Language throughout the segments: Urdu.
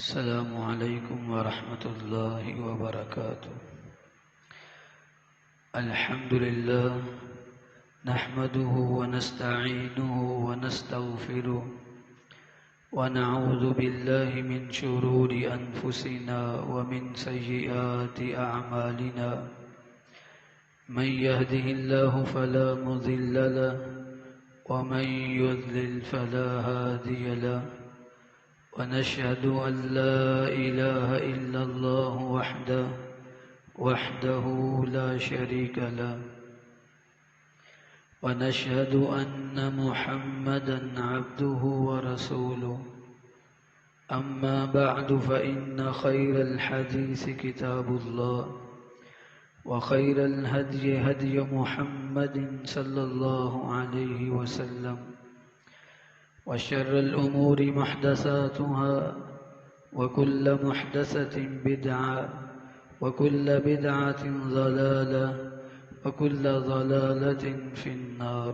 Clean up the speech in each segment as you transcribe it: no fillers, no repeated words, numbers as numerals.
السلام عليكم ورحمة الله وبركاته. الحمد لله نحمده ونستعينه ونستغفره ونعوذ بالله من شرور أنفسنا ومن سيئات أعمالنا. من يهده الله فلا مضل له ومن يضلل فلا هادي له. ونشهد أن لا إله إلا الله وحده لا شريك له. ونشهد أن محمدا عبده ورسوله. أما بعد فإن خير الحديث كتاب الله وخير الهدي هدي محمد صلى الله عليه وسلم وشر الأمور محدثاتها وكل محدثة بدعة وكل بدعة ضلالة وكل ضلالة في النار.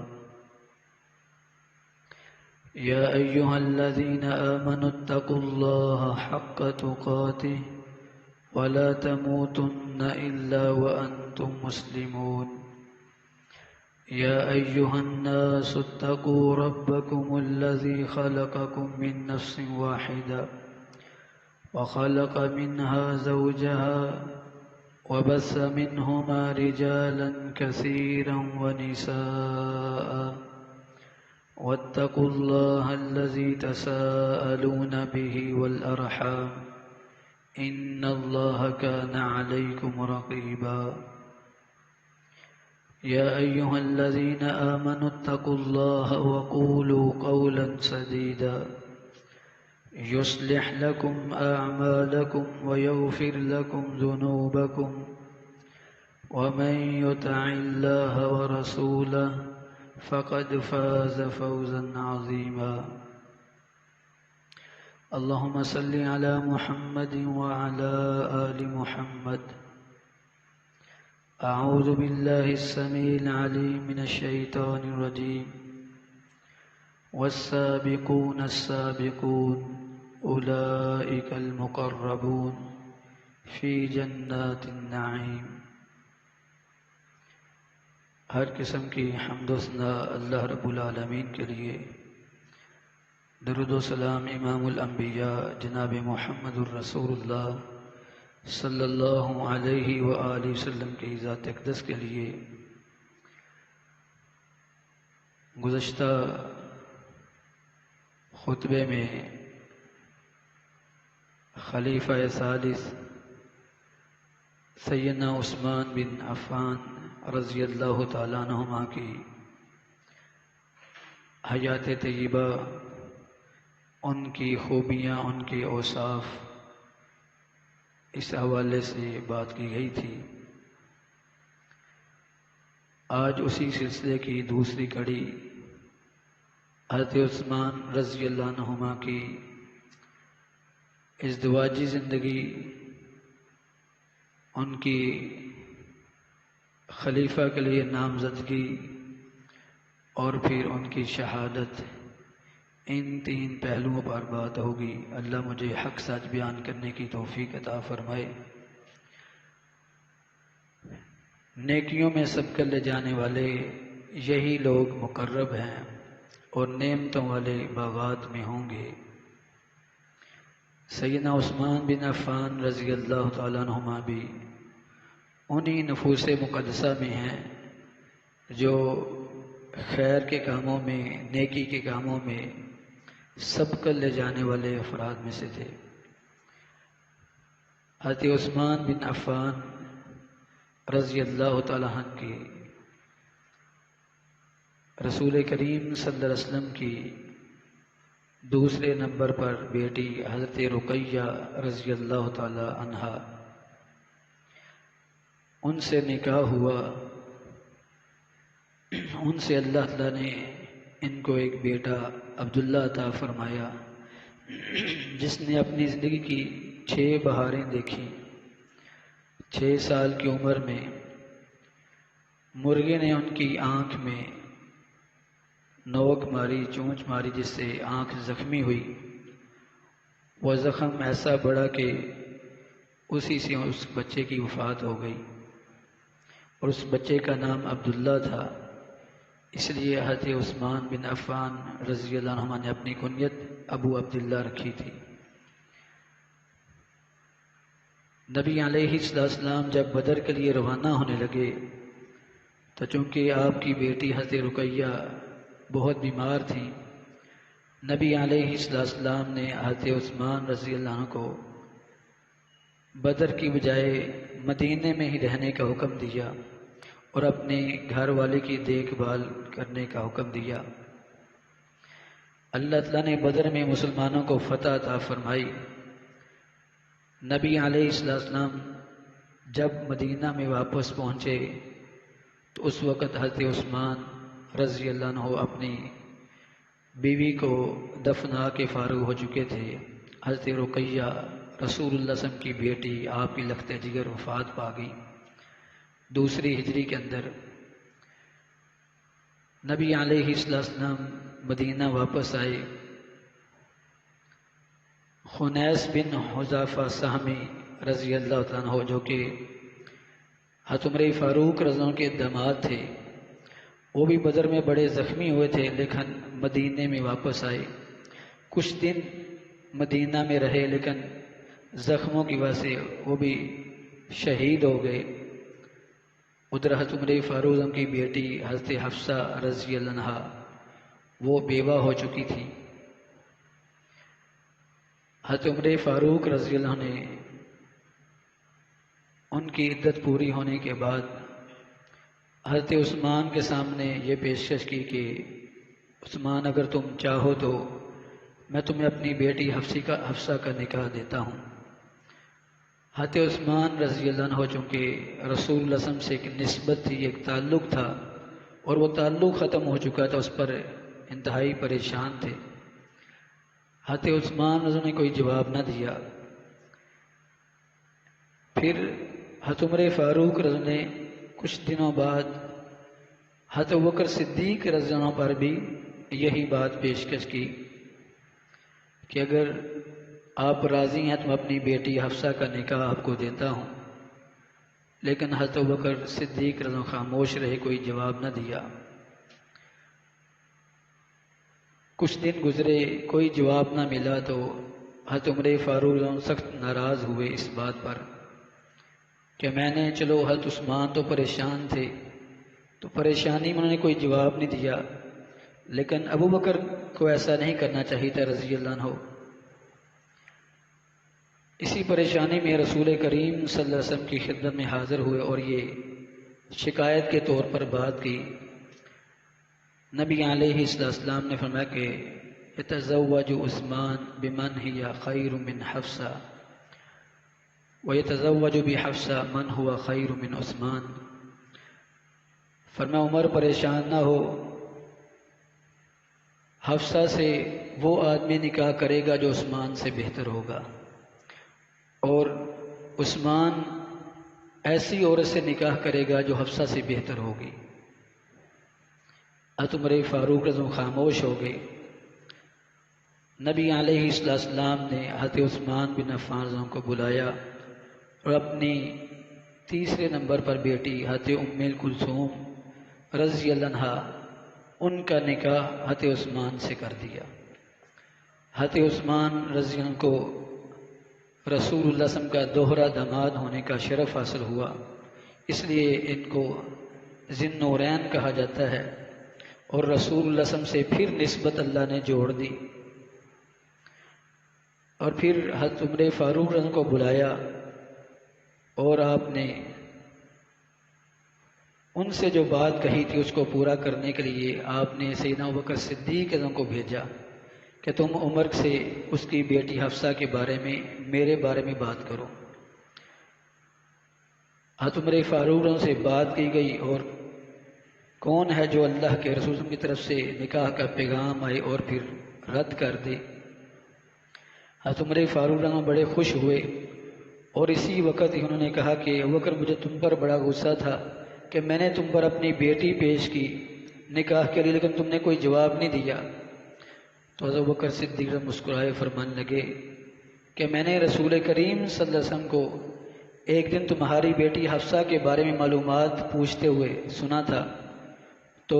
يا أيها الذين آمنوا اتقوا الله حق تقاته ولا تموتن إلا وأنتم مسلمون. يا أيها الناس اتقوا ربكم الذي خلقكم من نفس واحدة وخلق منها زوجها وبث منهما رجالا كثيرا ونساء. واتقوا الله الذي تساءلون به والأرحام إن الله كان عليكم رقيبا. يا أيها الذين آمنوا اتقوا الله وقولوا قولا سديدا يصلح لكم أعمالكم ويغفر لكم ذنوبكم ومن يطع الله ورسوله فقد فاز فوزا عظيما. اللهم صل على محمد وعلى آل محمد. أعوذ بالله السميع العليم من الشيطان الرجيم. والسابقون السابقون أولئك المقربون في جنات النعيم. ہر قسم کی حمد و ثنا اللہ رب العالمین کے لیے. درود و سلام امام الانبیاء جناب محمد الرسول اللہ صلی اللہ علیہ وآلہ وسلم کی ذات اقدس کے لیے. گزشتہ خطبے میں خلیفہ ثالث سیدنا عثمان بن عفان رضی اللہ تعالیٰ عنہما کی حیات طیبہ، ان کی خوبیاں، ان کے اوصاف، اس حوالے سے بات کی گئی تھی. آج اسی سلسلے کی دوسری کڑی حضرت عثمان رضی اللہ عنہما کی ازدواجی زندگی، ان کی خلیفہ کے لیے نامزدگی اور پھر ان کی شہادت، ان تین پہلوؤں پر بات ہوگی. اللہ مجھے حق سچ بیان کرنے کی توفیق عطا فرمائے. نیکیوں میں سبقت لے جانے والے یہی لوگ مقرب ہیں اور نعمتوں والے باغات میں ہوں گے. سیدنا عثمان بن عفان رضی اللہ تعالیٰ عنہما بھی انہی نفوس مقدسہ میں ہیں جو خیر کے کاموں میں، نیکی کے کاموں میں سبقت لے جانے والے افراد میں سے تھے. حضرت عثمان بن عفان رضی اللہ تعالیٰ عنہ کی رسول کریم صلی اللہ علیہ وسلم کی دوسرے نمبر پر بیٹی حضرت رقیہ رضی اللہ تعالیٰ عنہا، ان سے نکاح ہوا. ان سے اللہ تعالیٰ نے ان کو ایک بیٹا عبداللہ عطا فرمایا، جس نے اپنی زندگی کی 6 بہاریں دیکھی. 6 سال کی عمر میں مرغے نے ان کی آنکھ میں نوک ماری، چونچ ماری، جس سے آنکھ زخمی ہوئی. وہ زخم ایسا بڑھا کہ اسی سے اس بچے کی وفات ہو گئی، اور اس بچے کا نام عبداللہ تھا، اس لیے حضرت عثمان بن عفان رضی اللہ عنہ نے اپنی کنیت ابو عبداللہ رکھی تھی۔ نبی علیہ السلام جب بدر کے لیے روانہ ہونے لگے تو چونکہ آپ کی بیٹی حضرت رقیہ بہت بیمار تھیں، نبی علیہ السلام نے حضرت عثمان رضی اللہ عنہ کو بدر کی بجائے مدینے میں ہی رہنے کا حکم دیا اور اپنے گھر والے کی دیکھ بھال کرنے کا حکم دیا۔ اللہ تعالیٰ نے بدر میں مسلمانوں کو فتح عطا فرمائی۔ نبی علیہ السلام جب مدینہ میں واپس پہنچے تو اس وقت حضرت عثمان رضی اللہ عنہ اپنی بیوی کو دفنا کے فارغ ہو چکے تھے۔ حضرت رقیہ رسول اللہ صلی اللہ علیہ وسلم کی بیٹی، آپ کی لخت جگر وفات پا گئی 2 ہجری کے اندر۔ نبی علیہ السلام مدینہ واپس آئے۔ خنیس بن حذافہ سہمی رضی اللہ تعالیٰ عنہ جو کہ حضرت عمر فاروق رضی اللہ عنہ کے داماد تھے، وہ بھی بدر میں بڑے زخمی ہوئے تھے، لیکن مدینے میں واپس آئے۔ کچھ دن مدینہ میں رہے لیکن زخموں کی وجہ سے وہ بھی شہید ہو گئے۔ ادھر حضرت عمر فاروق کی بیٹی حضرت حفصہ رضی اللہ عنہا وہ بیوہ ہو چکی تھی۔ حضرت عمر فاروق رضی اللہ عنہ نے ان کی عدت پوری ہونے کے بعد حضرت عثمان کے سامنے یہ پیشکش کی کہ عثمان اگر تم چاہو تو میں تمہیں اپنی بیٹی حفصہ کا نکاح دیتا ہوں۔ حضرت عثمان رضی اللہ عنہ چونکہ رسول اللہ صلی اللہ علیہ وسلم سے ایک نسبت تھی، ایک تعلق تھا، اور وہ تعلق ختم ہو چکا تھا، اس پر انتہائی پریشان تھے۔ حضرت عثمان رضی اللہ عنہ نے کوئی جواب نہ دیا۔ پھر حضرت عمر فاروق رضی اللہ عنہ نے کچھ دنوں بعد حضرت ابوبکر صدیق رضی اللہ عنہ پر بھی یہی بات پیشکش کی کہ اگر آپ راضی ہیں تو میں اپنی بیٹی حفصہ کا نکاح آپ کو دیتا ہوں، لیکن حضرت ابوبکر صدیق رضی اللہ عنہ خاموش رہے، کوئی جواب نہ دیا۔ کچھ دن گزرے، کوئی جواب نہ ملا تو حضرت عمر فاروق رضی اللہ عنہ سخت ناراض ہوئے اس بات پر کہ میں نے، چلو حضرت عثمان تو پریشان تھے تو پریشانی میں انہوں نے کوئی جواب نہیں دیا، لیکن ابوبکر کو ایسا نہیں کرنا چاہیے تھا رضی اللہ عنہ۔ اسی پریشانی میں رسول کریم صلی اللہ علیہ وسلم کی خدمت میں حاضر ہوئے اور یہ شکایت کے طور پر بات کی۔ نبی علیہ السلام نے فرمایا کہ یتزوج عثمان بمن ہی خیر من حفصہ ویتزوج بحفصہ من ہوا خیر من عثمان۔ فرمایا عمر پریشان نہ ہو، حفصہ سے وہ آدمی نکاح کرے گا جو عثمان سے بہتر ہوگا، اور عثمان ایسی عورت سے نکاح کرے گا جو حفصہ سے بہتر ہوگی۔ حضرت عمر فاروق رضی اللہ عنہ خاموش ہو گئے۔ نبی علیہ السلام نے حضرت عثمان بن عفان رضی اللہ عنہ کو بلایا اور اپنی تیسرے نمبر پر بیٹی حضرت ام کلثوم رضی اللہ عنہا ان کا نکاح حضرت عثمان سے کر دیا۔ حضرت عثمان رضی اللہ عنہ کو رسول اللہ صلی اللہ علیہ وسلم کا دوہرا داماد ہونے کا شرف حاصل ہوا، اس لیے ان کو ذی النورین کہا جاتا ہے، اور رسول اللہ صلی اللہ علیہ وسلم سے پھر نسبت اللہ نے جوڑ دی۔ اور پھر حضرت عمر فاروق رضی اللہ عنہ کو بلایا اور آپ نے ان سے جو بات کہی تھی اس کو پورا کرنے کے لیے آپ نے سیدنا ابوبکر صدیق رضی اللہ عنہ کو بھیجا کہ تم عمر سے اس کی بیٹی حفصہ کے بارے میں میرے بارے میں بات کرو۔ حضرت عمر فاروق رضی اللہ عنہ سے بات کی گئی، اور کون ہے جو اللہ کے رسول کی طرف سے نکاح کا پیغام آئے اور پھر رد کر دے۔ حضرت عمر فاروق رضی اللہ عنہ بڑے خوش ہوئے، اور اسی وقت ہی انہوں نے کہا کہ ابوبکر مجھے تم پر بڑا غصہ تھا کہ میں نے تم پر اپنی بیٹی پیش کی نکاح کے لیے، لیکن تم نے کوئی جواب نہیں دیا۔ تو حضرت ابوبکر صدیق مسکرائے، فرمانے لگے کہ میں نے رسول کریم صلی اللہ علیہ وسلم کو ایک دن تمہاری بیٹی حفصہ کے بارے میں معلومات پوچھتے ہوئے سنا تھا، تو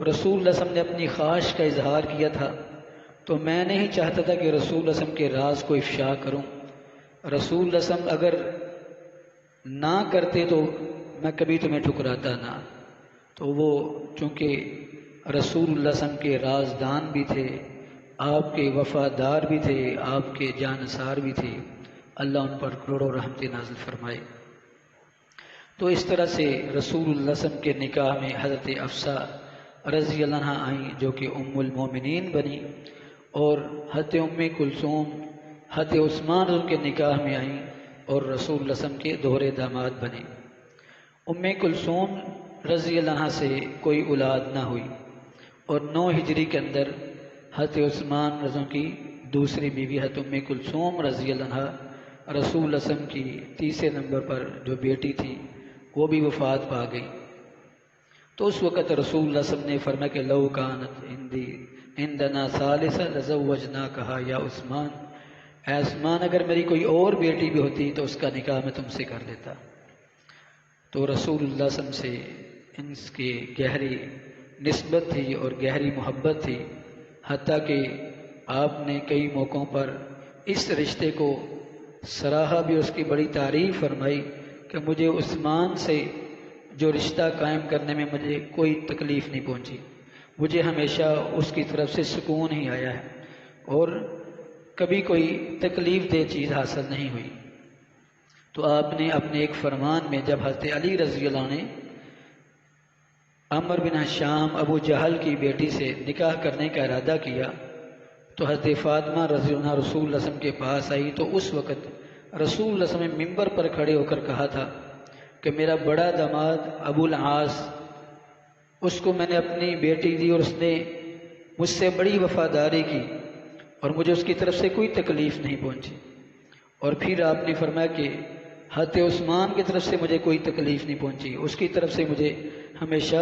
رسول اللہ علیہ وسلم نے اپنی خواہش کا اظہار کیا تھا، تو میں نہیں چاہتا تھا کہ رسول اللہ علیہ وسلم کے راز کو افشا کروں۔ رسول اللہ علیہ وسلم اگر نہ کرتے تو میں کبھی تمہیں ٹھکراتا نہ۔ تو وہ چونکہ رسول اللہ صلی اللہ علیہ وسلم کے رازدان بھی تھے، آپ کے وفادار بھی تھے، آپ کے جانثار بھی تھے، اللہ ان پر کروڑوں رحمت نازل فرمائے۔ تو اس طرح سے رسول اللہ صلی اللہ علیہ وسلم کے نکاح میں حضرت حفصہ رضی اللہ عنہ آئیں جو کہ ام المومنین بنی، اور حضرت ام کلثوم حضرت عثمان رضی اللہ عنہ کے نکاح میں آئیں اور رسول اللہ صلی اللہ علیہ وسلم کے دوہرے داماد بنے۔ ام کلثوم رضی اللہ عنہ سے کوئی اولاد نہ ہوئی، اور 9 ہجری کے اندر حضرت عثمان رضی اللہ عنہ کی دوسری بیوی حضرت ام کلثوم رضی اللہ عنہ رسول اللہ صلی اللہ علیہ وسلم کی تیسرے نمبر پر جو بیٹی تھی وہ بھی وفات پا گئی۔ تو اس وقت رسول اللہ صلی اللہ علیہ وسلم نے فرمایا کہ لو کانت عندنا ثالثہ لزوجناکہا یا عثمان، اے عثمان اگر میری کوئی اور بیٹی بھی ہوتی تو اس کا نکاح میں تم سے کر دیتا۔ تو رسول اللہ صلی اللہ علیہ وسلم سے ان کی گہری نسبت تھی اور گہری محبت تھی، حتیٰ کہ آپ نے کئی موقعوں پر اس رشتے کو سراہا بھی، اس کی بڑی تعریف فرمائی کہ مجھے عثمان سے جو رشتہ قائم کرنے میں مجھے کوئی تکلیف نہیں پہنچی، مجھے ہمیشہ اس کی طرف سے سکون ہی آیا ہے اور کبھی کوئی تکلیف دہ چیز حاصل نہیں ہوئی۔ تو آپ نے اپنے ایک فرمان میں جب حضرت علی رضی اللہ عنہ نے عمر بن شام ابو جہل کی بیٹی سے نکاح کرنے کا ارادہ کیا تو حضرت فاطمہ رضی اللہ عنہ رسول اللہ صلی اللہ علیہ وسلم کے پاس آئی، تو اس وقت رسول اللہ صلی اللہ علیہ وسلم ممبر پر کھڑے ہو کر کہا تھا کہ میرا بڑا داماد ابو العاص، اس کو میں نے اپنی بیٹی دی اور اس نے مجھ سے بڑی وفاداری کی اور مجھے اس کی طرف سے کوئی تکلیف نہیں پہنچی۔ اور پھر آپ نے فرمایا کہ حضرت عثمان کی طرف سے مجھے کوئی تکلیف نہیں پہنچی، اس کی طرف سے مجھے ہمیشہ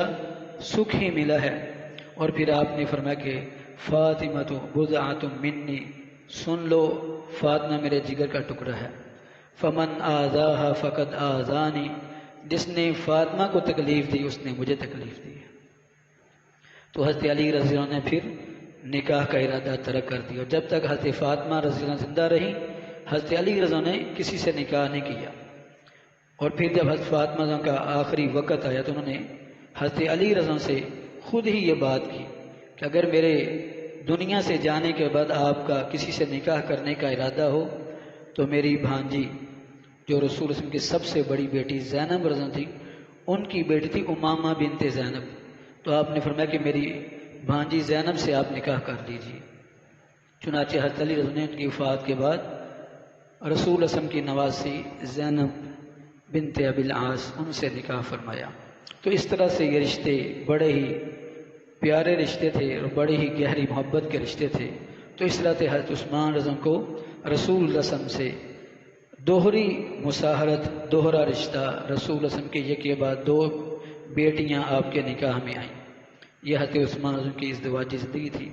سکھ ہی ملا ہے۔ اور پھر آپ نے فرمایا کہ فاطمہ تو بضعۃ منی، سن لو فاطمہ میرے جگر کا ٹکڑا ہے، فمن آذاها فقد آذانی، جس نے فاطمہ کو تکلیف دی اس نے مجھے تکلیف دی۔ تو حضرت علی رضی اللہ عنہ نے پھر نکاح کا ارادہ ترک کر دیا، اور جب تک حضرت فاطمہ رضی اللہ عنہ زندہ رہی حضرت علی رضی اللہ عنہ نے کسی سے نکاح نہیں کیا۔ اور پھر جب حضرت فاطمہ رضی اللہ عنہ کا آخری وقت آیا تو انہوں نے حضرت علی رضی اللہ عنہ سے خود ہی یہ بات کی کہ اگر میرے دنیا سے جانے کے بعد آپ کا کسی سے نکاح کرنے کا ارادہ ہو تو میری بھانجی جو رسول اللہ علیہ وسلم کی سب سے بڑی بیٹی زینب رضی اللہ عنہ تھی، ان کی بیٹی تھی امامہ بنت زینب، تو آپ نے فرمایا کہ میری بھانجی زینب سے آپ نکاح کر لیجیے۔ چنانچہ حضرت علی رضی اللہ عنہ نے ان کی وفات کے بعد رسول اللہ صلی اللہ علیہ وسلم کی نواسی زینب بنت ابی العاص ان سے نکاح فرمایا۔ تو اس طرح سے یہ رشتے بڑے ہی پیارے رشتے تھے اور بڑے ہی گہری محبت کے رشتے تھے۔ تو اس طرح سے حضرت عثمان رضی اللہ عنہ کو رسول اللہ صلی اللہ علیہ وسلم سے دوہری مساہرت، دوہرا رشتہ، رسول اللہ صلی اللہ علیہ وسلم کے ایک کے بعد 2 بیٹیاں آپ کے نکاح میں آئیں۔ یہ حضرت عثمان رضی اللہ عنہ کی ازدواجی زندگی تھی۔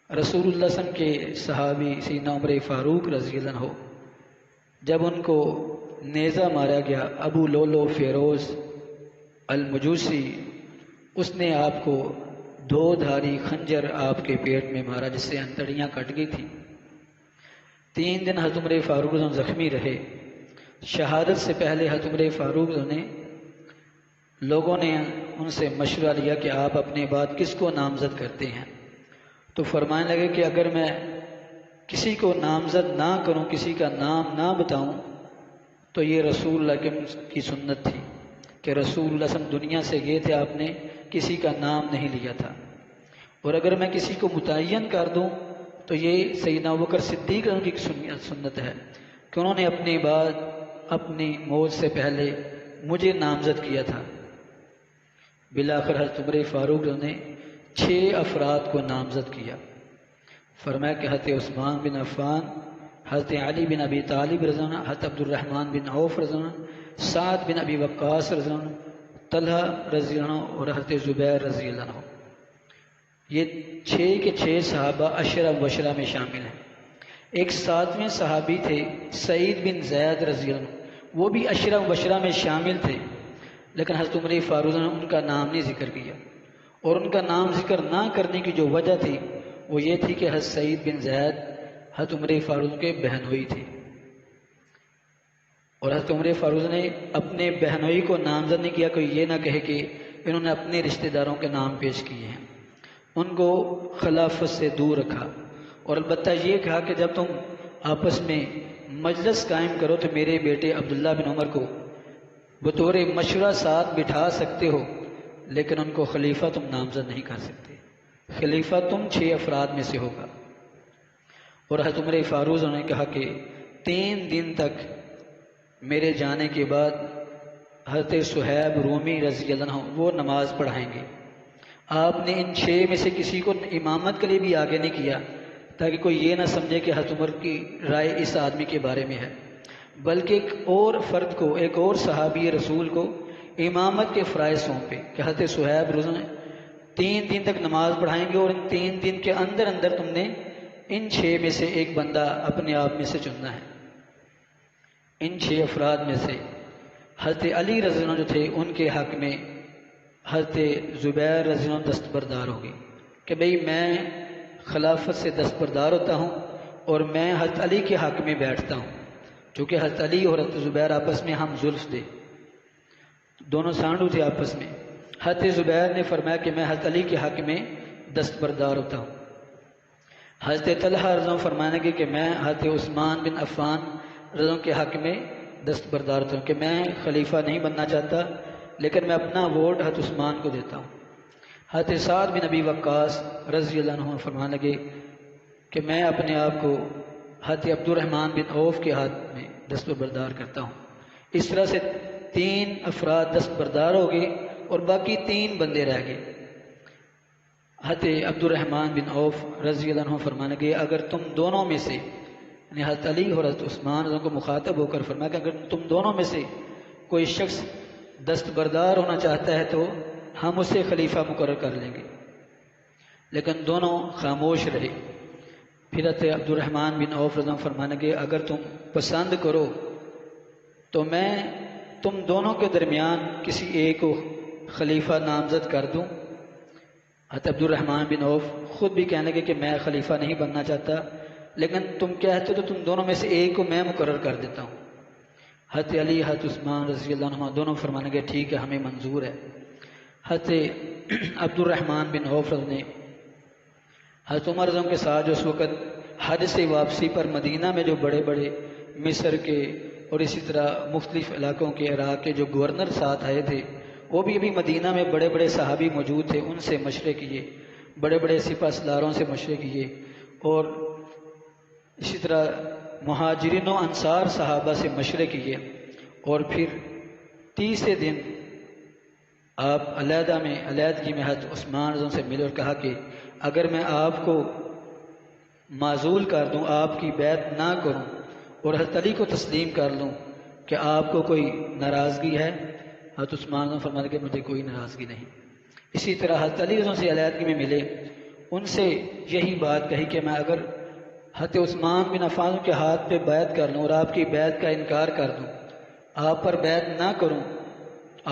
رسول اللہ صلی اللہ علیہ وسلم کے صحابی سیدنا عمر فاروق رضی اللہ عنہ جب ان کو نیزہ مارا گیا، ابو لولو فیروز المجوسی، اس نے آپ کو 2 دھاری خنجر آپ کے پیٹ میں مارا جس سے انتڑیاں کٹ گئی تھیں۔ 3 دن حضرت عمر فاروق رضی اللہ عنہ زخمی رہے۔ شہادت سے پہلے حضرت عمر فاروق رضی اللہ عنہ لوگوں نے ان سے مشورہ لیا کہ آپ اپنے بعد کس کو نامزد کرتے ہیں، تو فرمانے لگے کہ اگر میں کسی کو نامزد نہ کروں، کسی کا نام نہ بتاؤں تو یہ رسول اللہ کی سنت تھی کہ رسول اللہ صلی اللہ علیہ وسلم دنیا سے گئے تھے، آپ نے کسی کا نام نہیں لیا تھا، اور اگر میں کسی کو متعین کر دوں تو یہ سیدنا ابوبکر صدیق کی سنت ہے کہ انہوں نے اپنے بعد اپنی موت سے پہلے مجھے نامزد کیا تھا۔ بالآخر حضرت عمر فاروق نے 6 افراد کو نامزد کیا۔ فرمایا کہ حضرت عثمان بن عفان، حضرت علی بن ابی طالب رضی اللہ عنہ، حضرت عبد الرحمن بن عوف رضی اللہ عنہ، سعد بن ابی وقاص رضی اللہ عنہ، طلحہ رضی اللہ عنہ اور حضرت زبیر رضی اللہ عنہ۔ یہ 6 کے 6 صحابہ عشرہ مبشرہ میں شامل ہیں۔ ایک 7ویں صحابی تھے سعید بن زید رضی اللہ عنہ، وہ بھی عشرہ مبشرہ میں شامل تھے، لیکن حضرت عمر فاروق نے ان کا نام نہیں ذکر کیا، اور ان کا نام ذکر نہ کرنے کی جو وجہ تھی وہ یہ تھی کہ حضرت سعید بن زید حضرت عمر فاروق کے بہنوئی تھے، اور حضرت عمر فاروق نے اپنے بہنوئی کو نامزد نہیں کیا، کوئی یہ نہ کہے کہ انہوں نے اپنے رشتہ داروں کے نام پیش کیے ہیں، ان کو خلافت سے دور رکھا، اور البتہ یہ کہا کہ جب تم آپس میں مجلس قائم کرو تو میرے بیٹے عبداللہ بن عمر کو بطور مشورہ ساتھ بٹھا سکتے ہو، لیکن ان کو خلیفہ تم نامزد نہیں کر سکتے، خلیفہ تم 6 افراد میں سے ہوگا۔ اور حضرت عمر فاروق نے کہا کہ 3 دن تک میرے جانے کے بعد حضرت صہیب رومی رضی اللہ عنہ وہ نماز پڑھائیں گے۔ آپ نے ان 6 میں سے کسی کو امامت کے لیے بھی آگے نہیں کیا تاکہ کوئی یہ نہ سمجھے کہ حضرت عمر کی رائے اس آدمی کے بارے میں ہے، بلکہ ایک اور فرد کو، ایک اور صحابی رسول کو امامت کے فرائض سونپے کہ حضرت صہیب روزہ 3 دن تک نماز پڑھائیں گے، اور ان 3 دن کے اندر اندر تم نے ان 6 میں سے ایک بندہ اپنے آپ میں سے چننا ہے۔ ان 6 افراد میں سے حضرت علی رضی اللہ عنہ جو تھے ان کے حق میں حضرت زبیر رضی اللہ عنہ دستبردار ہو گئی کہ بھئی میں خلافت سے دستبردار ہوتا ہوں اور میں حضرت علی کے حق میں بیٹھتا ہوں، چونکہ حضرت علی اور حضرت زبیر آپس میں ہم زلف تھے، دونوں سانڈو تھے آپس میں۔ حضرت زبیر نے فرمایا کہ میں حضرت علی کے حق میں دستبردار ہوتا ہوں۔ حضرت طلحہ رضی اللہ عنہ فرمانے لگے کہ میں حضرت عثمان بن عفان رضی اللہ عنہ کے حق میں دستبردار ہوتا ہوں کہ میں خلیفہ نہیں بننا چاہتا، لیکن میں اپنا ووٹ حضرت عثمان کو دیتا ہوں۔ حضرت سعد بن ابی وقاص رضی اللہ عنہ فرمانے لگے کہ میں اپنے آپ کو حضرت عبد الرحمن بن عوف کے ہاتھ میں دستبردار کرتا ہوں۔ اس طرح سے 3 افراد دستبردار ہو گئے اور باقی 3 بندے رہ گئے۔ حضرت عبد الرحمن بن عوف رضی اللہ عنہ فرمانے لگے اگر تم دونوں میں سے، یعنی حضرت علی اور حضرت عثمان کو مخاطب ہو کر فرمایا کہ اگر تم دونوں میں سے کوئی شخص دستبردار ہونا چاہتا ہے تو ہم اسے خلیفہ مقرر کر لیں گے، لیکن دونوں خاموش رہے۔ پھر حضرت عبد الرحمن بن عوف رضی اللہ عنہ فرمانے لگے اگر تم پسند کرو تو میں تم دونوں کے درمیان کسی ایک کو خلیفہ نامزد کر دوں۔ حضرت عبد الرحمن بن عوف خود بھی کہنے لگے کہ میں خلیفہ نہیں بننا چاہتا، لیکن تم کہتے تو تم دونوں میں سے ایک کو میں مقرر کر دیتا ہوں۔ حضرت علی حضرت عثمان رضی اللہ عنہ دونوں فرمانے لگے ٹھیک ہے ہمیں منظور ہے۔ حضرت عبد الرحمن بن عوف نے حضرت عمر رضی اللہ عنہ کے ساتھ جو اس وقت حج سے واپسی پر مدینہ میں جو بڑے بڑے مصر کے اور اسی طرح مختلف علاقوں کے عراق کے جو گورنر ساتھ آئے تھے، وہ بھی ابھی مدینہ میں بڑے بڑے صحابی موجود تھے، ان سے مشورے کیے، بڑے بڑے سپہ سالاروں سے مشورے کیے، اور اسی طرح مہاجرین و انصار صحابہ سے مشورے کیے، اور پھر 30 دن آپ علیحدگی میں حضرت عثمان رضی اللہ عنہ سے ملے اور کہا کہ اگر میں آپ کو معزول کر دوں، آپ کی بیعت نہ کروں اور حضرت علی کو تسلیم کر لوں، کہ آپ کو کوئی ناراضگی ہے؟ حضرت عثمان نے فرمایا کہ مجھے کوئی ناراضگی نہیں۔ اسی طرح حضرت علی رضی اللہ عنہ سے علیحدگی میں ملے، ان سے یہی بات کہی کہ میں اگر حضرت عثمان بن عفان کے ہاتھ پہ بیعت کر لوں اور آپ کی بیعت کا انکار کر دوں، آپ پر بیعت نہ کروں،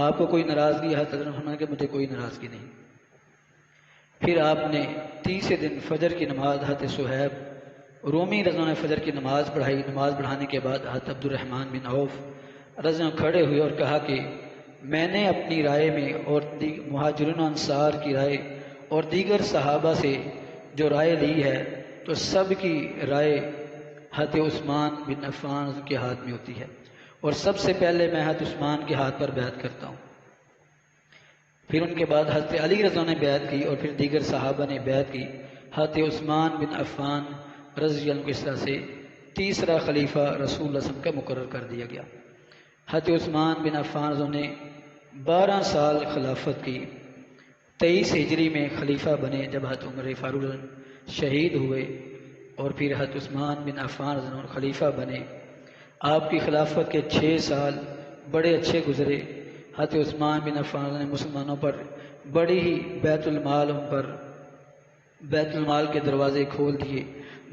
آپ کو کوئی ناراضگی ہے؟ حضرت علی نے فرمایا کہ مجھے کوئی ناراضگی نہیں۔ پھر آپ نے 30 دن فجر کی نماز حضرت صہیب رومی رضی اللہ عنہ نے فجر کی نماز پڑھائی۔ نماز پڑھانے کے بعد حضرت عبد الرحمن بن عوف رضی اللہ عنہ کھڑے ہوئے اور کہا کہ میں نے اپنی رائے میں اور مہاجرین و انصار کی رائے اور دیگر صحابہ سے جو رائے لی ہے تو سب کی رائے حضرت عثمان بن عفان کے ہاتھ میں ہوتی ہے، اور سب سے پہلے میں حضرت عثمان کے ہاتھ پر بیعت کرتا ہوں۔ پھر ان کے بعد حضرت علی رضی اللہ عنہ نے بیعت کی، اور پھر دیگر صحابہ نے بیعت کی۔ حضرت عثمان بن عفان رضی اللہ عنہ کو اس طرح سے تیسرا خلیفہ رسول اللہ صلی اللہ علیہ وسلم کا مقرر کر دیا گیا۔ حضرت عثمان بن عفان رضی اللہ عنہ نے 12 سال خلافت کی۔ 23 ہجری میں خلیفہ بنے جب حضرت عمر فاروق شہید ہوئے، اور پھر حضرت عثمان بن عفان رضی اللہ عنہ خلیفہ بنے۔ آپ کی خلافت کے 6 سال بڑے اچھے گزرے۔ حضرت عثمان بن عفان نے مسلمانوں پر بڑی ہی بیت المال کے دروازے کھول دیے۔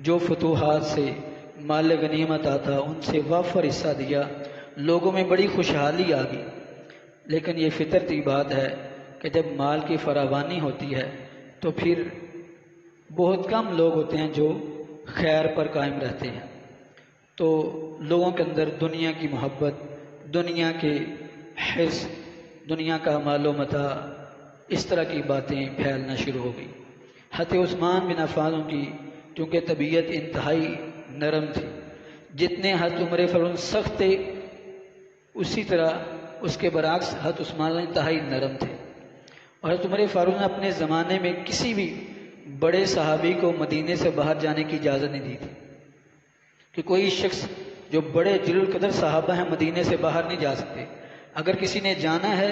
جو فتوحات سے مال غنیمت آتا ان سے وافر حصہ دیا، لوگوں میں بڑی خوشحالی آ گئی۔ لیکن یہ فطرتی بات ہے کہ جب مال کی فراوانی ہوتی ہے تو پھر بہت کم لوگ ہوتے ہیں جو خیر پر قائم رہتے ہیں، تو لوگوں کے اندر دنیا کی محبت، دنیا کے حرص، دنیا کا مال و متاع، اس طرح کی باتیں پھیلنا شروع ہو گئی۔ حضرت عثمان بن عفان کی چونکہ طبیعت انتہائی نرم تھی، جتنے حضرت عمر فاروق سخت تھے اسی طرح اس کے برعکس حضرت عثمان انتہائی نرم تھے، اور حضرت عمر فاروق نے اپنے زمانے میں کسی بھی بڑے صحابی کو مدینے سے باہر جانے کی اجازت نہیں دی تھی کہ کوئی شخص جو بڑے جلیل القدر صحابہ ہیں مدینے سے باہر نہیں جا سکتے۔ اگر کسی نے جانا ہے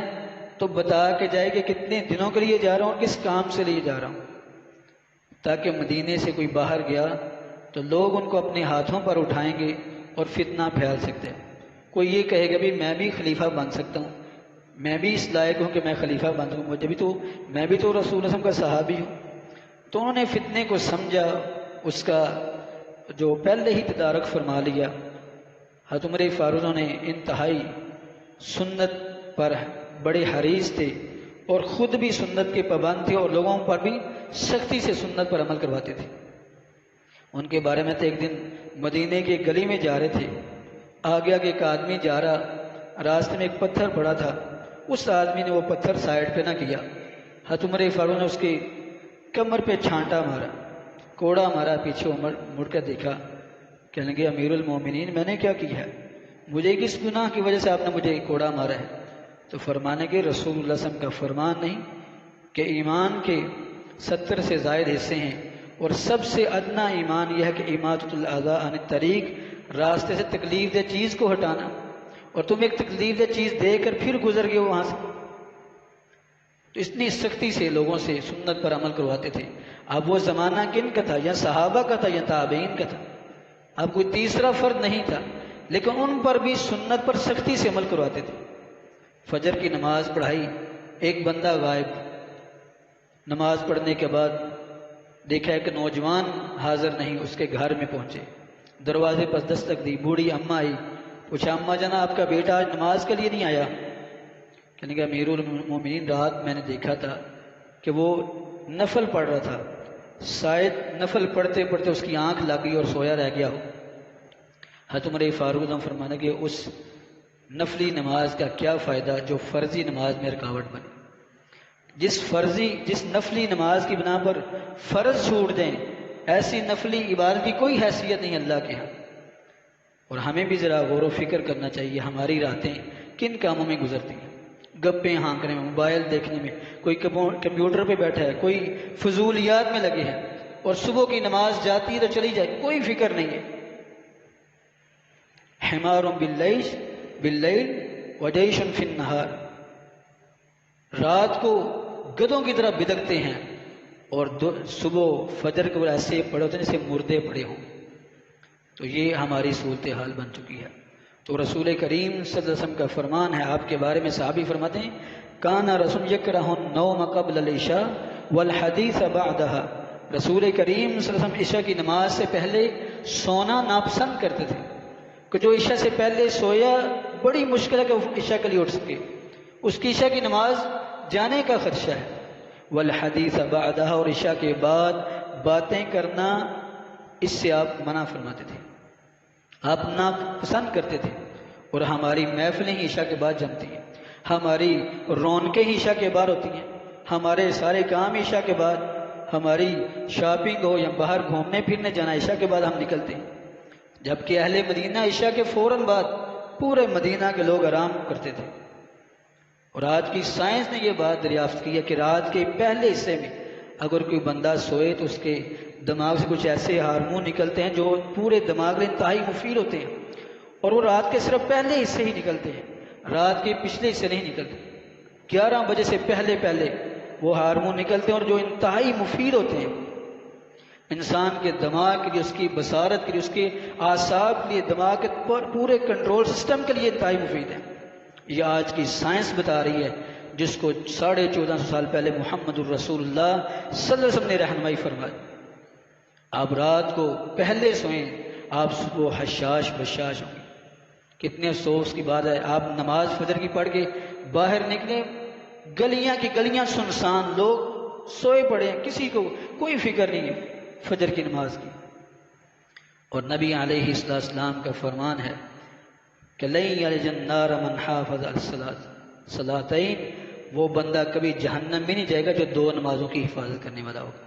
تو بتا کے جائے کہ کتنے دنوں کے لیے جا رہا ہوں اور کس کام سے لیے جا رہا ہوں، تاکہ مدینے سے کوئی باہر گیا تو لوگ ان کو اپنے ہاتھوں پر اٹھائیں گے اور فتنہ پھیل سکتے ہیں۔ کوئی یہ کہے گا بھی میں بھی خلیفہ بن سکتا ہوں، میں بھی اس لائق ہوں کہ میں خلیفہ بن سکوں، میں بھی تو رسول اللہ کا صحابی ہوں۔ تو انہوں نے فتنے کو سمجھا، اس کا جو پہلے ہی تدارک فرما لیا۔ حضرت عمر فاروق نے انتہائی سنت پر بڑے حریص تھے اور خود بھی سنت کے پابند تھے اور لوگوں پر بھی سختی سے سنت پر عمل کرواتے تھے۔ ان کے بارے میں تو ایک دن مدینے کے گلی میں جا رہے تھے، آگے آگے ایک آدمی جا رہا، راستے میں ایک پتھر پڑا تھا، اس آدمی نے وہ پتھر سائڈ پہ نہ کیا، حضرت عمر فاروق نے اس کی کمر پہ چھانٹا مارا، کوڑا مارا، پیچھے مڑ کر دیکھا، کہنے لگے امیر المومنین میں نے کیا ہے، مجھے کس گناہ کی وجہ سے آپ نے مجھے کوڑا مارا ہے؟ تو فرمانے کے رسول اللہ صلی اللہ علیہ وسلم کا فرمان نہیں کہ ایمان کے 70 سے زائد حصے ہیں، اور سب سے ادنا ایمان یہ ہے کہ اماطۃ الاذی عن الطریق، راستے سے تکلیف دہ چیز کو ہٹانا، اور تم ایک تکلیف دہ چیز دے کر پھر گزر گئے وہاں سے۔ تو اتنی سختی سے لوگوں سے سنت پر عمل کرواتے تھے۔ اب وہ زمانہ کن کا تھا؟ یا صحابہ کا تھا یا تابعین کا تھا، اب کوئی تیسرا فرد نہیں تھا، لیکن ان پر بھی سنت پر سختی سے عمل کرواتے تھے۔ فجر کی نماز پڑھائی، ایک بندہ غائب، نماز پڑھنے کے بعد دیکھا کہ نوجوان حاضر نہیں، اس کے گھر میں پہنچے، دروازے پر دستک دی، بوڑھی اماں آئی، پوچھا اماں جان آپ کا بیٹا آج نماز کے لیے نہیں آیا؟ کہنے کہ امیر المومنین رات میں نے دیکھا تھا کہ وہ نفل پڑھ رہا تھا، شاید نفل پڑھتے پڑھتے اس کی آنکھ لگ گئی اور سویا رہ گیا ہو۔ حضرت عمر فاروق نے فرمانا کہ اس نفلی نماز کا کیا فائدہ جو فرضی نماز میں رکاوٹ بنے۔ جس نفلی نماز کی بنا پر فرض چھوٹ دیں، ایسی نفلی عبادت کی کوئی حیثیت نہیں اللہ کے ہاں۔ اور ہمیں بھی ذرا غور و فکر کرنا چاہیے، ہماری راتیں کن کاموں میں گزرتی ہیں؟ گپیں ہانکنے میں، موبائل دیکھنے میں، کوئی کمپیوٹر پہ بیٹھا ہے، کوئی فضولیات میں لگے ہیں، اور صبح کی نماز جاتی ہے تو چلی جائے، کوئی فکر نہیں ہے۔ حمار باللیل وجیش فی النہار، رات کو گدھوں کی طرح بدکتے ہیں اور صبح فجر کو ایسے پڑے ہوتے ہیں جیسے مردے پڑے ہوں۔ تو یہ ہماری صورتحال بن چکی ہے۔ تو رسول کریم صلی اللہ علیہ وسلم کا فرمان ہے، آپ کے بارے میں صحابی فرماتے ہیں کانا رسول یکرہ النوم قبل العشاء والحدیث بعدہا، رسول کریم صلی اللہ علیہ وسلم عشاء کی نماز سے پہلے سونا ناپسند کرتے تھے کہ جو عشاء سے پہلے سویا بڑی مشکل ہے کہ وہ عشاء کے لیے اٹھ سکے، اس کی عشاء کی نماز جانے کا خدشہ ہے۔ والحدیث بعدہا، اور عشاء کے بعد باتیں کرنا اس سے آپ منع فرماتے تھے، آپ ناپسند کرتے تھے۔ اور ہماری محفلیں ہی عشاء کے بعد جمتی ہیں، ہماری رونقیں ہی عشاء کے بعد ہوتی ہیں، ہمارے سارے کام عشاء کے بعد، ہماری شاپنگ ہو یا باہر گھومنے پھرنے جانا عشاء کے بعد ہم نکلتے ہیں، جبکہ اہل مدینہ عشاء کے فوراً بعد پورے مدینہ کے لوگ آرام کرتے تھے۔ اور آج کی سائنس نے یہ بات دریافت کی ہے کہ رات کے پہلے حصے میں اگر کوئی بندہ سوئے تو اس کے دماغ سے کچھ ایسے ہارمون نکلتے ہیں جو پورے دماغ میں انتہائی مفید ہوتے ہیں، اور وہ رات کے صرف پہلے حصے ہی نکلتے ہیں، رات کے پچھلے حصے نہیں نکلتے۔ 11 بجے سے پہلے وہ ہارمون نکلتے ہیں اور جو انتہائی مفید ہوتے ہیں انسان کے دماغ کے لیے، اس کی بصارت کے لیے، اس کے اعصاب کے لیے، دماغ کے پورے کنٹرول سسٹم کے لیے انتہائی مفید ہے۔ یہ آج کی سائنس بتا رہی ہے، جس کو 1450 سال پہلے محمد الرسول اللہ صلی اللہ علیہ وسلم نے رہنمائی فرمائی۔ آپ رات کو پہلے سوئیں، آپ وہ حشاش بشاش ہوں گے۔ کتنے افسوس کی بات ہے، آپ نماز فجر کی پڑھ کے باہر نکلے، گلیاں کی گلیاں سنسان، لوگ سوئے پڑے ہیں، کسی کو کوئی فکر نہیں ہے فجر کی نماز کی۔ اور نبی علیہ السلام کا فرمان ہے کہ لن یلج النار من حافظ الصلاتین، وہ بندہ کبھی جہنم میں نہیں جائے گا جو دو نمازوں کی حفاظت کرنے والا ہوگا۔